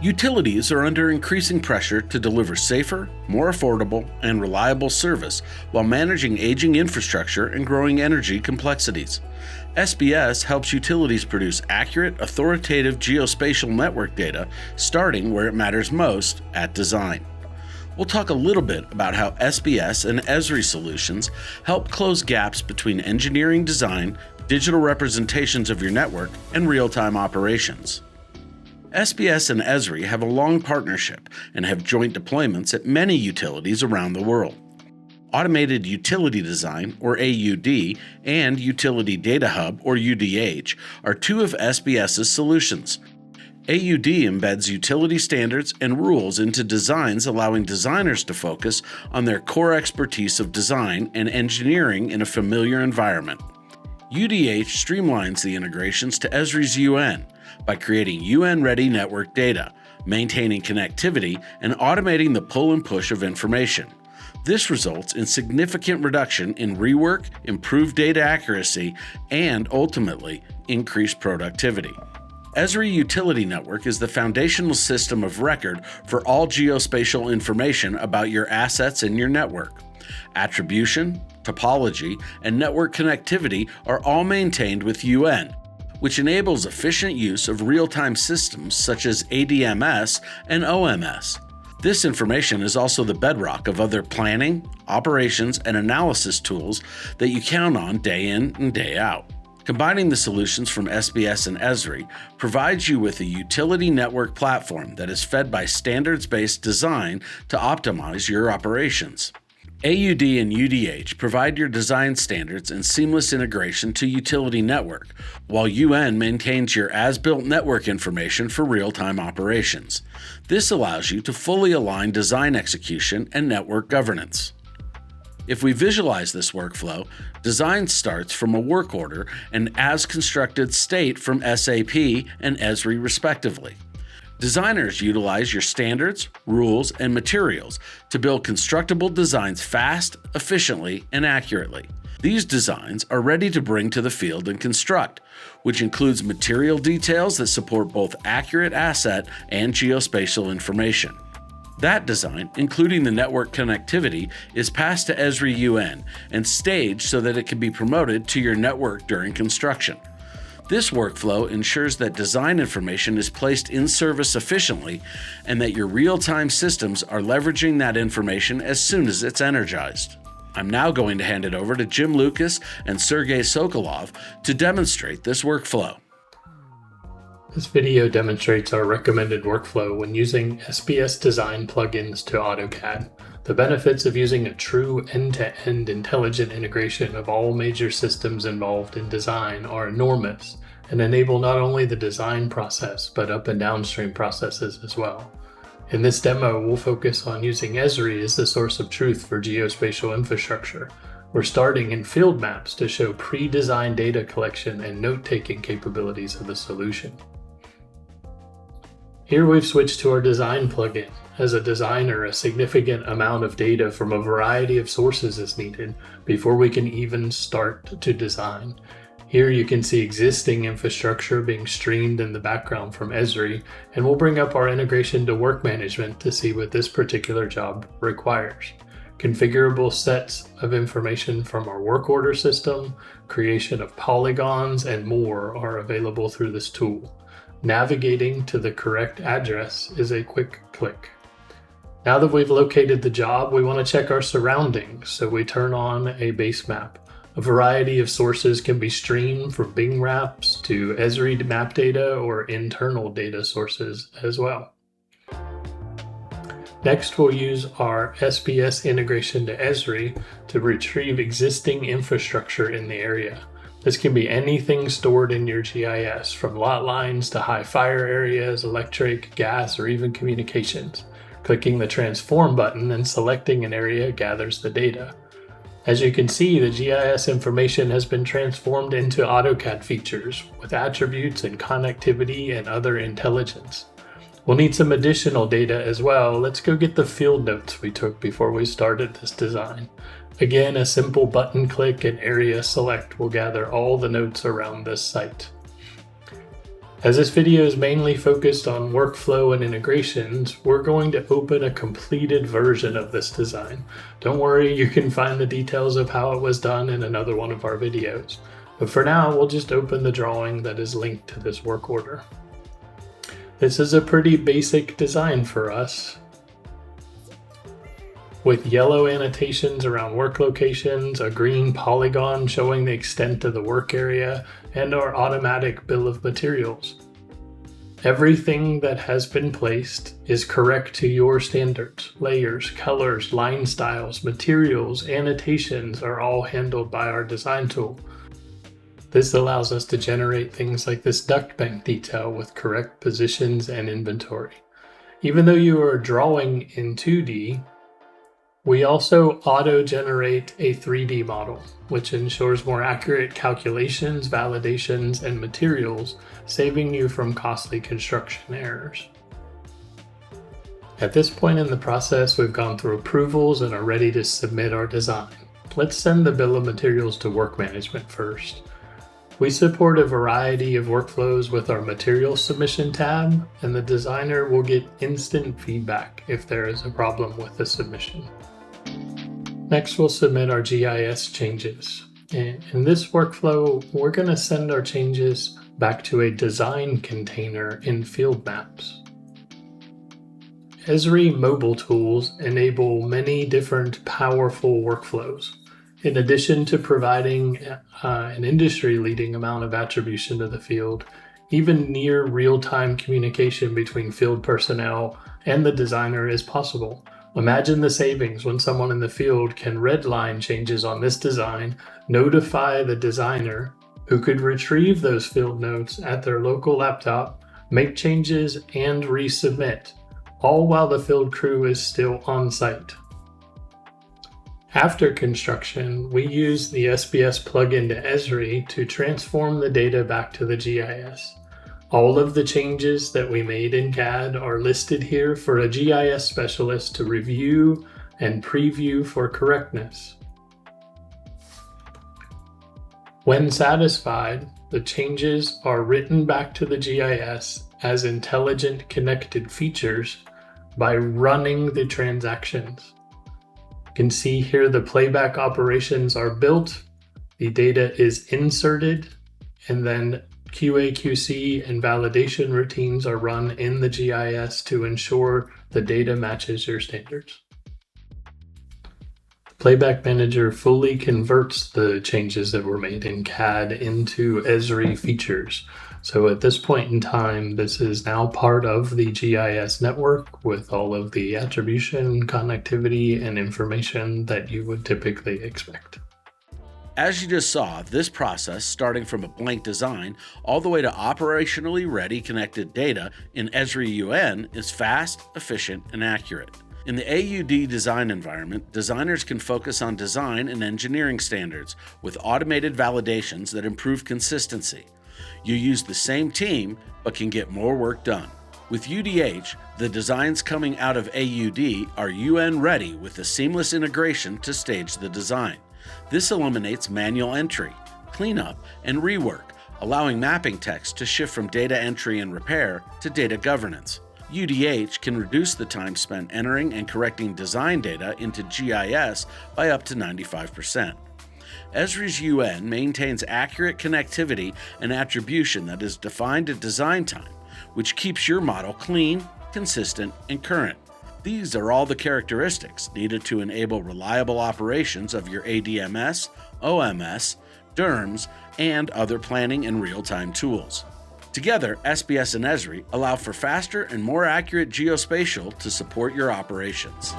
Utilities are under increasing pressure to deliver safer, more affordable, and reliable service while managing aging infrastructure and growing energy complexities. SBS helps utilities produce accurate, authoritative geospatial network data, starting where it matters most, at design. We'll talk a little bit about how SBS and Esri solutions help close gaps between engineering design, digital representations of your network, and real-time operations. SBS and Esri have a long partnership and have joint deployments at many utilities around the world. Automated Utility Design, or AUD, and Utility Data Hub, or UDH, are two of SBS's solutions. AUD embeds utility standards and rules into designs, allowing designers to focus on their core expertise of design and engineering in a familiar environment. UDH streamlines the integrations to Esri's UN by creating UN-ready network data, maintaining connectivity, and automating the pull and push of information. This results in significant reduction in rework, improved data accuracy, and ultimately increased productivity. Esri Utility Network is the foundational system of record for all geospatial information about your assets in your network. Attribution, topology, and network connectivity are all maintained with UN, which enables efficient use of real-time systems such as ADMS and OMS. This information is also the bedrock of other planning, operations, and analysis tools that you count on day in and day out. Combining the solutions from SBS and Esri provides you with a utility network platform that is fed by standards-based design to optimize your operations. AUD and UDH provide your design standards and seamless integration to utility network, while UN maintains your as-built network information for real-time operations. This allows you to fully align design execution and network governance. If we visualize this workflow, design starts from a work order and as-constructed state from SAP and Esri respectively. Designers utilize your standards, rules, and materials to build constructible designs fast, efficiently, and accurately. These designs are ready to bring to the field and construct, which includes material details that support both accurate asset and geospatial information. That design, including the network connectivity, is passed to Esri UN and staged so that it can be promoted to your network during construction. This workflow ensures that design information is placed in service efficiently and that your real-time systems are leveraging that information as soon as it's energized. I'm now going to hand it over to Jim Lucas and Sergey Sokolov to demonstrate this workflow. This video demonstrates our recommended workflow when using SBS design plugins to AutoCAD. The benefits of using a true end-to-end intelligent integration of all major systems involved in design are enormous and enable not only the design process, but up and downstream processes as well. In this demo, we'll focus on using Esri as the source of truth for geospatial infrastructure. We're starting in field maps to show pre-designed data collection and note-taking capabilities of the solution. Here we've switched to our design plugin. As a designer, a significant amount of data from a variety of sources is needed before we can even start to design. Here you can see existing infrastructure being streamed in the background from Esri, and we'll bring up our integration to work management to see what this particular job requires. Configurable sets of information from our work order system, creation of polygons, and more are available through this tool. Navigating to the correct address is a quick click. Now that we've located the job, we want to check our surroundings, so we turn on a base map. A variety of sources can be streamed from Bing maps to Esri map data or internal data sources as well. Next, we'll use our SBS integration to Esri to retrieve existing infrastructure in the area. This can be anything stored in your GIS, from lot lines to high fire areas, electric, gas, or even communications. Clicking the Transform button and selecting an area gathers the data. As you can see, the GIS information has been transformed into AutoCAD features with attributes and connectivity and other intelligence. We'll need some additional data as well. Let's go get the field notes we took before we started this design. Again, a simple button click and area select will gather all the notes around this site. As this video is mainly focused on workflow and integrations, we're going to open a completed version of this design. Don't worry, you can find the details of how it was done in another one of our videos. But for now, we'll just open the drawing that is linked to this work order. This is a pretty basic design for us, with yellow annotations around work locations, a green polygon showing the extent of the work area, and our automatic bill of materials. Everything that has been placed is correct to your standards. Layers, colors, line styles, materials, annotations are all handled by our design tool. This allows us to generate things like this duct bank detail with correct positions and inventory. Even though you are drawing in 2D, we also auto-generate a 3D model, which ensures more accurate calculations, validations, and materials, saving you from costly construction errors. At this point in the process, we've gone through approvals and are ready to submit our design. Let's send the bill of materials to work management first. We support a variety of workflows with our materials submission tab, and the designer will get instant feedback if there is a problem with the submission. Next, we'll submit our GIS changes. In this workflow, we're going to send our changes back to a design container in Field Maps. Esri mobile tools enable many different powerful workflows. In addition to providing an industry-leading amount of attribution to the field, even near real-time communication between field personnel and the designer is possible. Imagine the savings when someone in the field can redline changes on this design, notify the designer, who could retrieve those field notes at their local laptop, make changes, and resubmit, all while the field crew is still on site. After construction, we use the SBS plugin to Esri to transform the data back to the GIS. All of the changes that we made in CAD are listed here for a GIS specialist to review and preview for correctness. When satisfied, the changes are written back to the GIS as intelligent connected features by running the transactions. You can see here the playback operations are built, the data is inserted, and then QA/QC and validation routines are run in the GIS to ensure the data matches your standards. The Playback Manager fully converts the changes that were made in CAD into Esri features. So at this point in time, this is now part of the GIS network with all of the attribution, connectivity, and information that you would typically expect. As you just saw, this process, starting from a blank design all the way to operationally ready connected data in Esri UN, is fast, efficient, and accurate. In the AUD design environment, designers can focus on design and engineering standards with automated validations that improve consistency. You use the same team, but can get more work done. With UDH, the designs coming out of AUD are UN ready with a seamless integration to stage the design. This eliminates manual entry, cleanup, and rework, allowing mapping text to shift from data entry and repair to data governance. UDH can reduce the time spent entering and correcting design data into GIS by up to 95%. Esri's UN maintains accurate connectivity and attribution that is defined at design time, which keeps your model clean, consistent, and current. These are all the characteristics needed to enable reliable operations of your ADMS, OMS, DERMS, and other planning and real-time tools. Together, SBS and Esri allow for faster and more accurate geospatial to support your operations.